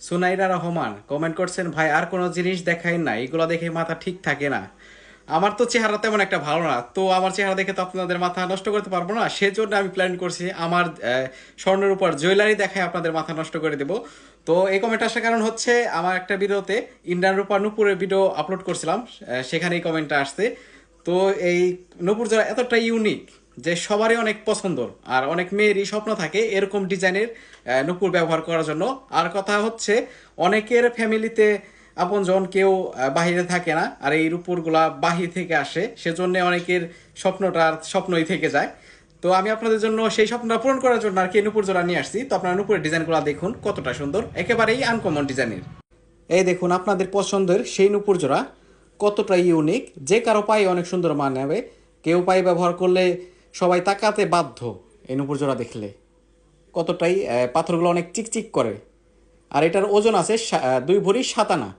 Sunaira Rahman comment করছেন, ভাই আর কোনো জিনিস দেখাই না, এগুলো দেখে মাথা ঠিক থাকে না। আমার তো চেহারা তেমন একটা ভালো না, তো আমার চেহারা দেখে তো আপনাদের মাথা নষ্ট করতে পারবো না, সেজন্য আমি প্ল্যান করছি আমার স্বর্ণের উপর জুয়েলারি দেখায় আপনাদের মাথা নষ্ট করে দেব। তো এই কমেন্ট আসার কারণ হচ্ছে আমার একটা ভিডিওতে ইন্ডিয়ান রূপা নূপুরের ভিডিও আপলোড করছিলাম, সেখানে এই কমেন্টটা আসছে। তো এই নূপুর জোড়া এতটা ইউনিক যে সবারই অনেক পছন্দ, আর অনেক মেয়েরই স্বপ্ন থাকে এরকম ডিজাইনের নূপুর ব্যবহার করার জন্য। আর কথা হচ্ছে অনেকের ফ্যামিলিতে আপনজন কেউ বাহিরে থাকে না, আর এই রূপুরগুলা বাহির থেকে আসে, সেজন্য অনেকের স্বপ্নটা আর স্বপ্নই থেকে যায়। তো আমি আপনাদের জন্য সেই স্বপ্নটা পূরণ করার জন্য আর কি নূপুর জোড়া নিয়ে আসছি। তো আপনারা নূপুরের ডিজাইনগুলো দেখুন কতটা সুন্দর, একেবারেই আনকমন ডিজাইনের। এই দেখুন আপনাদের পছন্দের সেই নূপুর জোড়া কতটা ইউনিক, যে কারো পায়ে অনেক সুন্দর মানাবে। কেউ পায়ে ব্যবহার করলে সবাই তাকাতে বাধ্য এই নূপুর জোড়া দেখলে। কতটাই পাথরগুলো অনেক চিকচিক করে। আর এটার ওজন আছে 2 ভরি 7 আনা।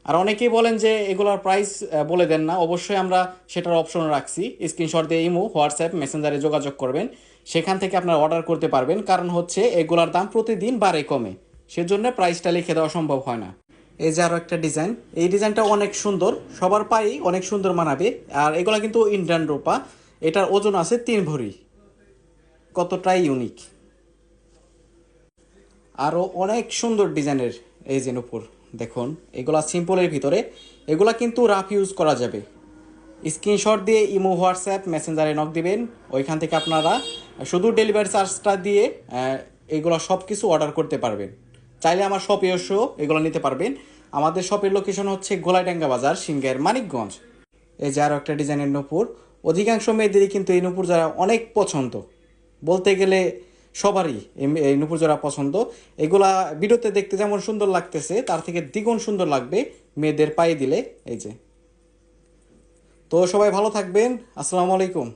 আর অনেকেই বলেন যে এগুলোর প্রাইস বলে দেন না, অবশ্যই আমরা সেটার অপশন রাখছি। স্ক্রিনশট দিয়ে ইমো, হোয়াটসঅ্যাপ, মেসেঞ্জারে যোগাযোগ করবেন, সেখান থেকে আপনারা অর্ডার করতে পারবেন। কারণ হচ্ছে এগুলোর দাম প্রতিদিন বাড়ে কমে, সেজন্য প্রাইসটা লিখে দেওয়া সম্ভব হয় না। এই যে আরও একটা ডিজাইন, এই ডিজাইনটা অনেক সুন্দর, সবার পায়েই অনেক সুন্দর মানাবে। আর এগুলো কিন্তু ইন্ডিয়ান রূপা, এটার ওজন আছে 3 ভরি। কতটাই ইউনিক। আরও অনেক সুন্দর ডিজাইনের এই যে নূপুর দেখুন, এগুলা সিম্পলের ভিতরে, এগুলা কিন্তু রাফ ইউজ করা যাবে। স্ক্রিনশট দিয়ে ইমো, হোয়াটসঅ্যাপ, মেসেঞ্জারে নক দিবেন, ওইখান থেকে আপনারা শুধু ডেলিভারি চার্জটা দিয়ে এগুলো সব কিছু অর্ডার করতে পারবেন। চাইলে আমার শপে এসেও এগুলো নিতে পারবেন। আমাদের শপের লোকেশন হচ্ছে গোলাইডাঙ্গা বাজার, সিংহের মানিকগঞ্জ। এই যে আরও একটা ডিজাইনের নূপুর, অধিকাংশ মেয়েদেরই কিন্তু এই নূপুর যারা অনেক পছন্দ, বলতে গেলে সবারই এই নূপুর জোড়া পছন্দ। এগুলা ভিডিওতে দেখতে যেমন সুন্দর লাগতেছে তার থেকে দ্বিগুণ সুন্দর লাগবে মেয়েদের পায়ে দিলে। এই যে, তো সবাই ভালো থাকবেন, আসসালামু আলাইকুম।